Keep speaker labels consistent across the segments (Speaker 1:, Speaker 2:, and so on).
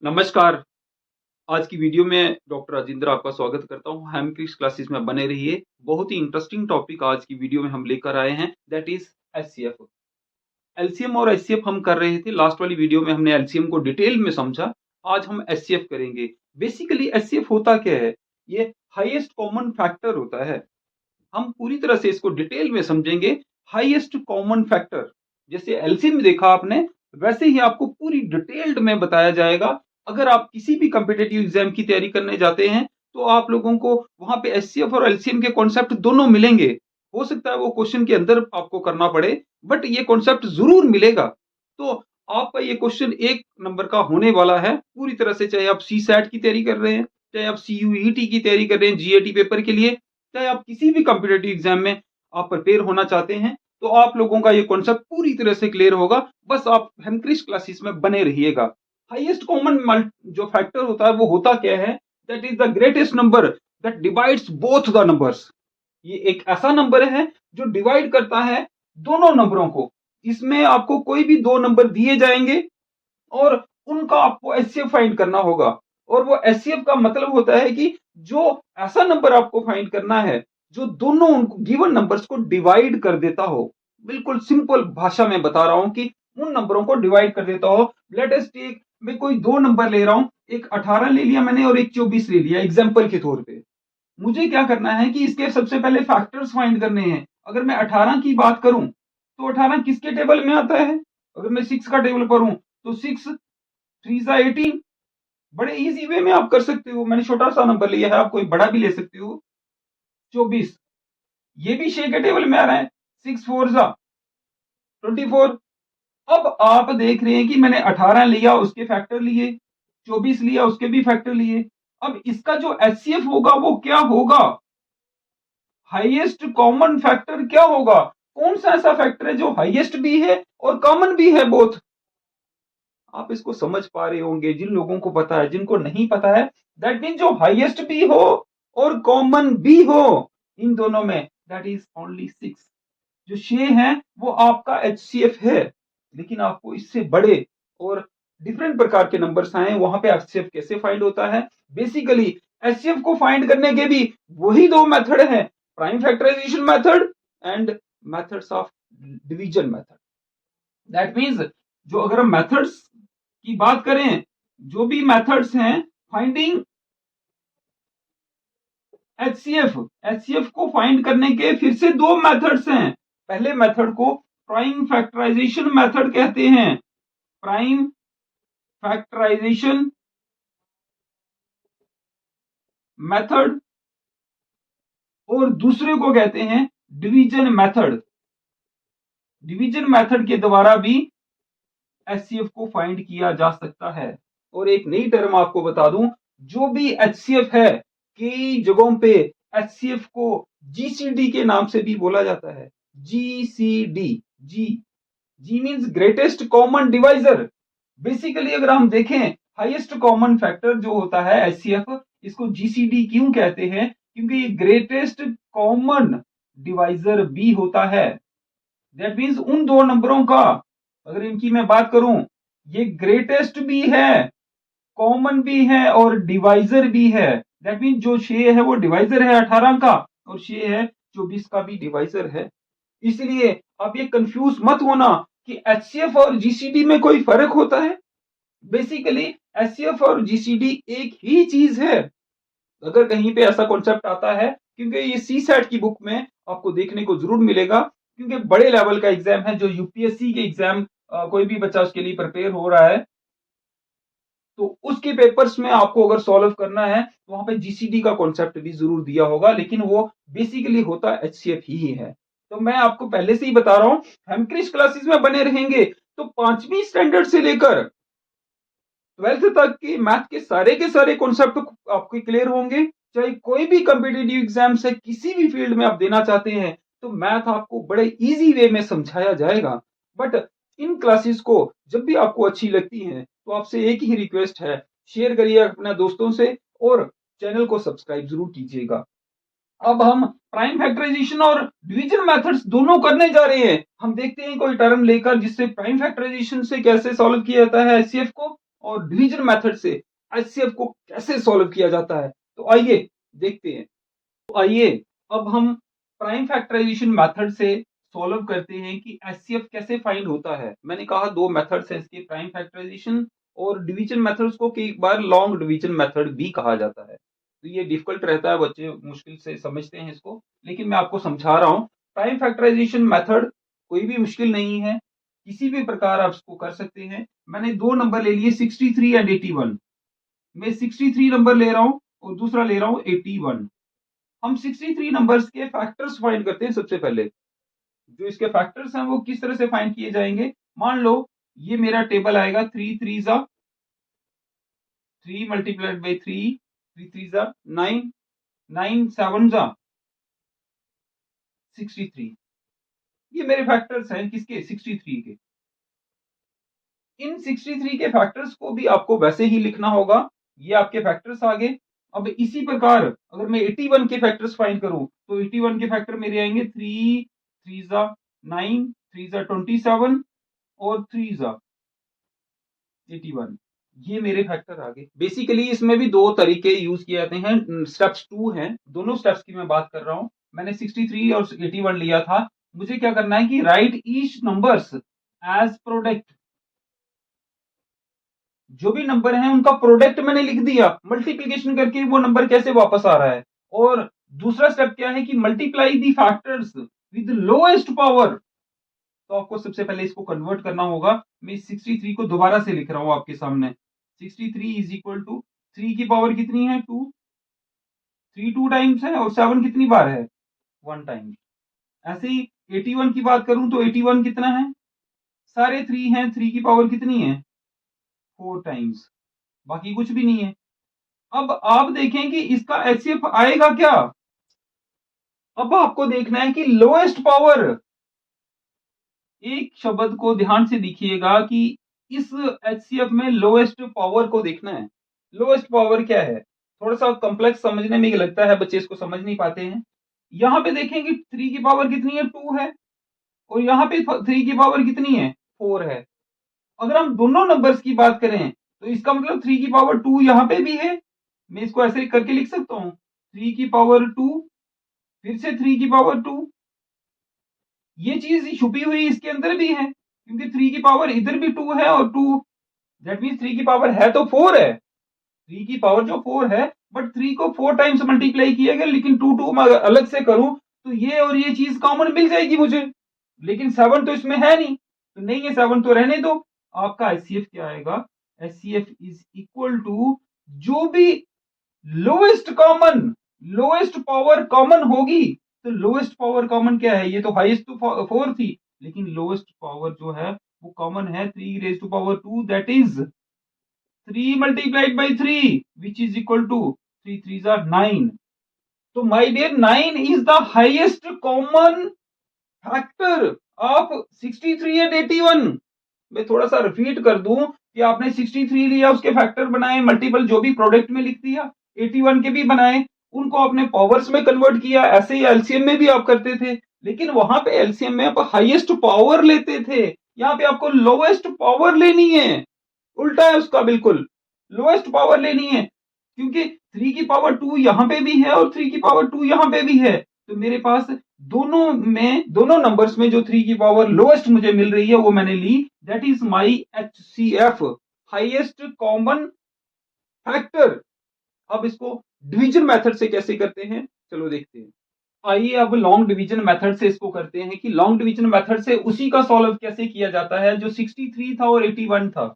Speaker 1: नमस्कार। आज की वीडियो में डॉक्टर राजेंद्र आपका स्वागत करता हूँ। हेमक्रिस क्लासेस में बने रहिए। बहुत ही इंटरेस्टिंग टॉपिक आज की वीडियो में हम लेकर आए हैं, दैट इज़ एचसीएफ। एलसीएम और एचसीएफ हम कर रहे थे। लास्ट वाली वीडियो में हमने एलसीएम को डिटेल में समझा। आज हम एचसीएफ करेंगे। बेसिकली एचसीएफ होता क्या है? ये हाईएस्ट कॉमन फैक्टर होता है। हम पूरी तरह से इसको डिटेल में समझेंगे। हाईएस्ट कॉमन फैक्टर, जैसे एलसीएम देखा आपने, वैसे ही आपको पूरी डिटेल्ड में बताया जाएगा। अगर आप किसी भी कॉम्पिटिटिव एग्जाम की तैयारी करने जाते हैं तो आप लोगों को वहां पे एचसीएफ और एलसीएम के कॉन्सेप्ट दोनों मिलेंगे। हो सकता है वो क्वेश्चन के अंदर आपको करना पड़े, बट ये कॉन्सेप्ट जरूर मिलेगा। तो आपका ये क्वेश्चन एक नंबर का होने वाला है पूरी तरह से, चाहे आप सी सैट की तैयारी कर रहे हैं, चाहे आप सीयूईटी की तैयारी कर रहे हैं जीएटी पेपर के लिए, चाहे आप किसी भी कॉम्पिटिटिव एग्जाम में आप प्रिपेयर होना चाहते हैं, तो आप लोगों का ये कॉन्सेप्ट पूरी तरह से क्लियर होगा। बस आप हेमक्रिस क्लासेस में बने रहिएगा। हाईएस्ट कॉमन जो फैक्टर होता है वो होता क्या है? That is the greatest number that divides both the numbers. ये एक ऐसा नंबर है जो डिवाइड करता है दोनों नंबरों को। इसमें आपको कोई भी दो नंबर दिए जाएंगे और उनका आपको एचसीएफ फाइंड करना होगा। और वो एचसीएफ का मतलब होता है कि जो ऐसा नंबर आपको फाइंड करना है जो दोनों गिवन नंबर्स को डिवाइड कर देता हो। बिल्कुल सिंपल भाषा में बता रहा हूं कि उन नंबरों को डिवाइड कर देता हो। लेट अस टेक, मैं कोई दो नंबर ले रहा हूं, एक 18 ले लिया मैंने और एक 24 ले लिया एग्जाम्पल के तौर पे। मुझे क्या करना है कि इसके सबसे पहले फैक्टर्स फाइंड करने हैं। अगर मैं 18 की बात करूं तो 18 किसके टेबल में आता है? अगर मैं 6 का टेबल पढ़ूं तो 6 3 सा 18। बड़े इजी वे में आप कर सकते हो। मैंने छोटा सा नंबर लिया है, आप कोई बड़ा भी ले सकते हो। 24, ये भी 6 के टेबल में आ रहा है। 6 4 सा 24। अब आप देख रहे हैं कि मैंने 18 लिया उसके फैक्टर लिए, 24 लिया उसके भी फैक्टर लिए। अब इसका जो एचसीएफ होगा वो क्या होगा? हाईएस्ट कॉमन फैक्टर क्या होगा? कौन सा ऐसा फैक्टर है जो हाईएस्ट भी है और कॉमन भी है बोथ? आप इसको समझ पा रहे होंगे जिन लोगों को पता है। जिनको नहीं पता है, दैट मीन जो हाईएस्ट भी हो और कॉमन भी हो इन दोनों में, दैट इज ओनली 6। जो 6 है वो आपका एचसीएफ है। लेकिन आपको इससे बड़े और डिफरेंट प्रकार के नंबर्स आए, वहां पे एचसीएफ कैसे फाइंड होता है? बेसिकली एचसीएफ को फाइंड करने के भी वही दो मेथड हैं, prime factorization method and methods of division method. That means जो अगर हम मेथड्स की बात करें, जो भी मेथड्स हैं फाइंडिंग एचसीएफ, एचसीएफ को फाइंड करने के फिर से दो मेथड्स हैं। पहले मेथड को प्राइम फैक्टराइजेशन मेथड कहते हैं, प्राइम फैक्टराइजेशन मेथड, और दूसरे को कहते हैं डिवीजन मेथड। डिवीजन मेथड के द्वारा भी एचसीएफ को फाइंड किया जा सकता है। और एक नई टर्म आपको बता दूं, जो भी एचसीएफ है, कई जगहों पे एचसीएफ को जीसीडी के नाम से भी बोला जाता है। GCD, G G means greatest common divisor. Basically अगर हम देखें, हाईएस्ट कॉमन फैक्टर जो होता है एचसीएफ, इसको जीसीडी क्यों कहते हैं? क्योंकि ये ग्रेटेस्ट कॉमन डिवाइजर भी होता है। दैट मीन्स उन दो नंबरों का, अगर इनकी मैं बात करूं, ये ग्रेटेस्ट भी है, कॉमन भी है और डिवाइजर भी है। दैट मीन्स जो 6 है वो डिवाइजर है 18 का, और 6 है 24 का भी डिवाइजर है। इसलिए आप ये कंफ्यूज मत होना कि एचसीएफ और जीसीडी में कोई फर्क होता है। बेसिकली एचसीएफ और जीसीडी एक ही चीज है। अगर कहीं पे ऐसा कॉन्सेप्ट आता है, क्योंकि ये सी सेट की बुक में आपको देखने को जरूर मिलेगा, क्योंकि बड़े लेवल का एग्जाम है, जो यूपीएससी के एग्जाम कोई भी बच्चा उसके लिए प्रिपेयर हो रहा है, तो उसके पेपर्स में आपको अगर सॉल्व करना है तो वहां पे जीसीडी का कॉन्सेप्ट भी जरूर दिया होगा, लेकिन वो बेसिकली होता एचसीएफ ही है। तो मैं आपको पहले से ही बता रहा हूं, हेमक्रिस क्लासेस में बने रहेंगे तो 5वीं स्टैंडर्ड से लेकर 12th तक की मैथ के सारे कॉन्सेप्ट आपके क्लियर होंगे। चाहे कोई भी कॉम्पिटिटिव एग्जाम से किसी भी फील्ड में आप देना चाहते हैं, तो मैथ आपको बड़े इजी वे में समझाया जाएगा। बट इन क्लासेस को जब भी आपको अच्छी लगती हैं तो आपसे एक ही रिक्वेस्ट है, शेयर करिए अपने दोस्तों से और चैनल को सब्सक्राइब जरूर कीजिएगा। अब हम प्राइम फैक्टराइजेशन और डिवीजन मेथड्स दोनों करने जा रहे हैं। हम देखते हैं कोई टर्म लेकर जिससे प्राइम फैक्टराइजेशन से कैसे सॉल्व किया जाता है एचसीएफ को, और डिवीजन मेथड से एचसीएफ को कैसे सॉल्व किया जाता है, तो आइए देखते हैं। तो आइए अब हम प्राइम फैक्टराइजेशन मेथड से सॉल्व करते हैं कि एचसीएफ कैसे फाइंड होता है। मैंने कहा दो मेथड्स हैं इसके, प्राइम फैक्टराइजेशन और डिवीजन मेथड्स को कई बार लॉन्ग डिवीजन मेथड भी कहा जाता है। तो ये डिफिकल्ट रहता है, बच्चे मुश्किल से समझते हैं इसको, लेकिन मैं आपको समझा रहा हूँ। प्राइम फैक्टराइजेशन मेथड कोई भी मुश्किल नहीं है, किसी भी प्रकार आप इसको कर सकते हैं। मैंने दो नंबर ले लिए 63 एंड 81। मैं 63 नंबर ले रहा हूँ और दूसरा ले रहा हूँ 81। हम 63 नंबर्स के फैक्टर्स फाइंड करते हैं सबसे पहले। जो इसके फैक्टर्स हैं वो किस तरह से फाइंड किए जाएंगे। मान लो ये मेरा टेबल आएगा 3 3 जा 3 मल्टीप्लाइड बाई 3, 3 3 जा 9, 9 7 जा 63। ये मेरे फैक्टर्स हैं किसके, 63 के। इन 63 के फैक्टर्स को भी आपको वैसे ही लिखना होगा। ये आपके फैक्टर्स आ गए। अब इसी प्रकार अगर मैं 81 के फैक्टर्स फाइंड करूं तो 81 के फैक्टर मेरे आएंगे 3 3 जा 9, 3 जा 27 और 3 जा 81। ये मेरे फैक्टर आ गए। बेसिकली इसमें भी दो तरीके यूज किए जाते हैं, स्टेप्स 2 हैं, दोनों स्टेप्स की मैं बात कर रहा हूं। मैंने 63 और 81 लिया था। मुझे क्या करना है कि write each numbers as product. जो भी नंबर है उनका प्रोडक्ट मैंने लिख दिया, मल्टीप्लीकेशन करके वो नंबर कैसे वापस आ रहा है। और दूसरा स्टेप क्या है कि multiply the factors with lowest power. तो आपको सबसे पहले इसको कन्वर्ट करना होगा। मैं 63 को दोबारा से लिख रहा हूं आपके सामने। 63 इज इक्वल टू 3 की पावर कितनी है 2, 3 2 टाइम्स है और 7 कितनी बार है 1 टाइम। ऐसे ही 81 की बात करूं तो 81 कितना है, सारे 3 हैं, 3 की पावर कितनी है 4 टाइम्स, बाकी कुछ भी नहीं है। अब आप देखें कि इसका एचसीएफ आएगा क्या। अब आपको देखना है कि लोएस्ट पावर, एक शब्द को ध्यान से देखिएगा कि इस एचसीएफ में लोएस्ट पावर को देखना है। लोएस्ट पावर क्या है, थोड़ा सा कॉम्प्लेक्स समझने में लगता है, बच्चे इसको समझ नहीं पाते हैं। यहां पे देखेंगे 3 की पावर कितनी है 2 है और यहां पे 3 की पावर कितनी है 4 है। अगर हम दोनों नंबर्स की बात करें तो इसका मतलब 3 की पावर 2 यहां पे भी है। मैं इसको ऐसे करके लिख सकता हूं 3 की पावर 2 फिर से 3 की पावर 2। ये चीज छुपी हुई इसके अंदर भी है क्योंकि 3 की पावर इधर भी 2 है और 2 दैट मीन 3 की पावर है तो 4 है। 3 की पावर जो 4 है बट 3 को 4 टाइम्स मल्टीप्लाई किया गया, लेकिन 2 2 मैं अलग से करूं तो ये और ये चीज कॉमन मिल जाएगी मुझे, लेकिन 7 तो इसमें है नहीं, तो नहीं है 7 तो रहने दो। आपका एचसीएफ क्या आएगा, एचसीएफ इज इक्वल टू जो भी lowest common, lowest power common होगी। तो लोएस्ट पावर कॉमन क्या है, ये तो हाईएस्ट तो 4 थी, लेकिन लोएस्ट पावर जो है वो कॉमन है 3 raise to power 2 that is 3 multiplied by 3 which is equal to 3 3 are 9। तो my dear 9 is the highest common factor of 63 and 81। मैं थोड़ा सा रिपीट कर दूं कि आपने 63 लिया, उसके फैक्टर बनाए, मल्टीपल जो भी प्रोडक्ट में लिख दिया, 81 के भी बनाए, उनको आपने पावर्स में कन्वर्ट किया। ऐसे ही एलसीएम में भी आप करते थे, लेकिन वहां पे एलसीएम में आप हाईएस्ट पावर लेते थे, यहाँ पे आपको लोएस्ट पावर लेनी है। उल्टा है उसका, बिल्कुल लोएस्ट पावर लेनी है क्योंकि 3 की पावर 2 यहां पे भी है और 3 की पावर 2 यहां पे भी है। तो मेरे पास दोनों नंबर्स में जो 3 की पावर लोएस्ट मुझे मिल रही है वो मैंने ली, that is my HCF, highest common factor. अब इसको डिवीजन मेथड से कैसे करते हैं, चलो देखते हैं। आइए अब लॉन्ग डिवीजन मेथड से इसको करते हैं कि लॉन्ग डिवीजन मेथड से उसी का सॉल्व कैसे किया जाता है जो 63 था और 81 था।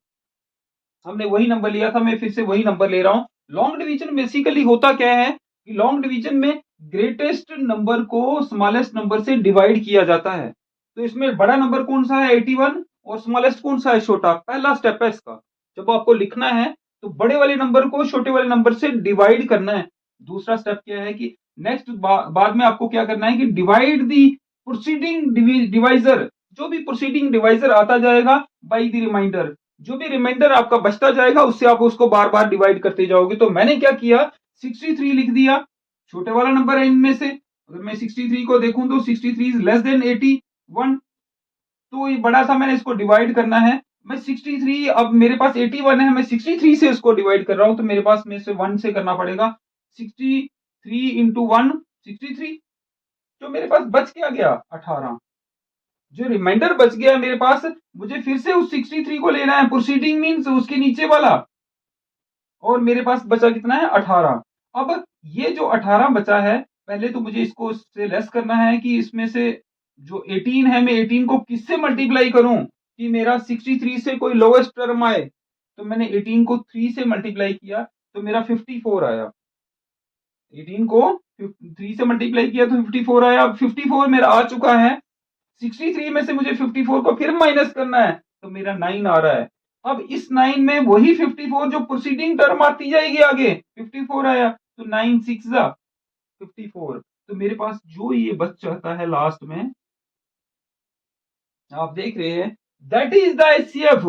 Speaker 1: हमने वही नंबर लिया था, मैं फिर से वही नंबर ले रहा हूं। लॉन्ग डिवीजन बेसिकली होता क्या है कि लॉन्ग डिवीजन में ग्रेटेस्ट नंबर को स्मॉलेस्ट नंबर से डिवाइड किया जाता है। तो इसमें बड़ा नंबर कौन सा है 81 और स्मॉलेस्ट कौन सा है छोटा। पहला स्टेप है इसका, जब आपको लिखना है तो बड़े वाले नंबर को छोटे वाले नंबर से डिवाइड करना है। दूसरा स्टेप क्या है कि नेक्स्ट बाद में आपको क्या करना है कि डिवाइड दी प्रोसीडिंग डिवाइजर, जो भी प्रोसीडिंग डिवाइजर आता जाएगा बाई द रिमाइंडर, जो भी रिमाइंडर आपका बचता जाएगा उससे आप उसको बार बार डिवाइड करते जाओगे। तो मैंने क्या किया 63 लिख दिया, छोटे वाला नंबर है इनमें से। अगर मैं 63 को देखूं तो 63 इज लेस देन 81, तो ये बड़ा सा मैंने इसको डिवाइड करना है। मैं 63, अब मेरे पास 81 है, मैं 63 से उसको डिवाइड कर रहा हूं, तो मेरे पास में से 1 से करना पड़ेगा। 63 इंटू 1 63, जो मेरे पास बच क्या गया 18, जो रिमाइंडर बच गया मेरे पास, मुझे फिर से उस 63 को लेना है, प्रोसीडिंग मीन्स उसके नीचे वाला, और मेरे पास बचा कितना है 18। अब ये जो 18 बचा है, पहले तो मुझे इसको से लेस करना है कि इसमें से जो 18 है, मैं 18 को किससे मल्टीप्लाई करूं कि मेरा 63 से कोई लोएस्ट टर्म आए। तो मैंने 18 को 3 से मल्टीप्लाई किया तो मेरा 54 आया। 18 को 3 से मल्टीप्लाई किया तो 54 आया। 54 मेरा आ चुका है। 63 में से मुझे 54 को फिर माइनस करना है, तो मेरा 9 आ रहा है। अब इस 9 में वही 54 जो प्रोसीडिंग टर्म आती जाएगी आगे, 54 आया तो 9 6 जा 54। तो मेरे पास जो ये बच जाता है लास्ट में, आप देख रहे हैं, दैट इज द एचसीएफ।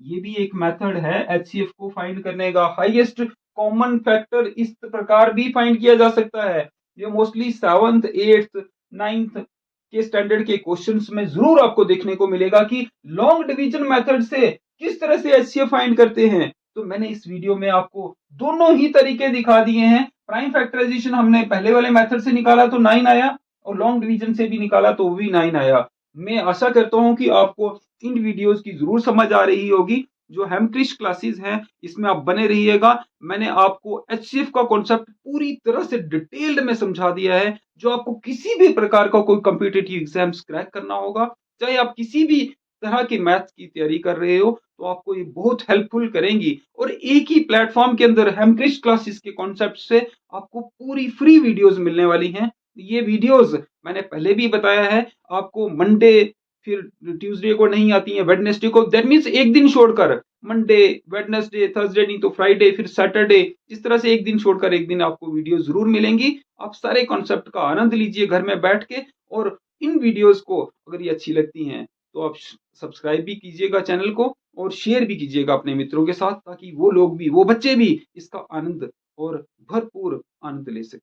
Speaker 1: ये भी एक मेथड है एचसीएफ को फाइंड करने का। हाईएस्ट कॉमन फैक्टर इस प्रकार भी फाइंड किया जा सकता है। ये मोस्टली 7th 8th 9th के स्टैंडर्ड के क्वेश्चंस में जरूर आपको देखने को मिलेगा कि लॉन्ग डिवीजन मेथड से किस तरह से एचसीएफ फाइंड करते हैं। तो मैंने इस वीडियो में आपको दोनों ही तरीके दिखा दिए हैं। प्राइम फैक्टराइजेशन हमने पहले वाले मेथड से निकाला तो 9 आया, और लॉन्ग डिवीजन से भी निकाला तो वो भी 9 आया। मैं आशा करता हूं कि आपको इन वीडियोस की जरूर समझ आ रही होगी। जो हेमक्रिस्ट क्लासेस हैं इसमें आप बने रहिएगा। मैंने आपको एचसीएफ का कॉन्सेप्ट पूरी तरह से डिटेल्ड में समझा दिया है, जो आपको किसी भी प्रकार का कोई कॉम्पिटिटिव एग्जाम्स क्रैक करना होगा, चाहे आप किसी भी तरह की मैथ्स की तैयारी कर रहे हो, तो आपको ये बहुत हेल्पफुल करेंगी। और एक ही प्लेटफॉर्म के अंदर हेमक्रिस्ट क्लासेस के कॉन्सेप्ट से आपको पूरी फ्री वीडियोस मिलने वाली हैं। ये वीडियोस मैंने पहले भी बताया है, आपको मंडे फिर ट्यूसडे को नहीं आती है, वेडनेसडे को, दैट मीन्स एक दिन छोड़कर मंडे, वेडनेसडे, थर्सडे नहीं तो फ्राइडे, फिर सैटरडे, इस तरह से एक दिन छोड़कर एक दिन आपको वीडियो जरूर मिलेंगी। आप सारे कॉन्सेप्ट का आनंद लीजिए घर में बैठ के। और इन वीडियोस को अगर ये अच्छी लगती हैं तो आप सब्सक्राइब भी कीजिएगा चैनल को, और शेयर भी कीजिएगा अपने मित्रों के साथ, ताकि वो लोग भी, वो बच्चे भी इसका आनंद और भरपूर आनंद ले सकें।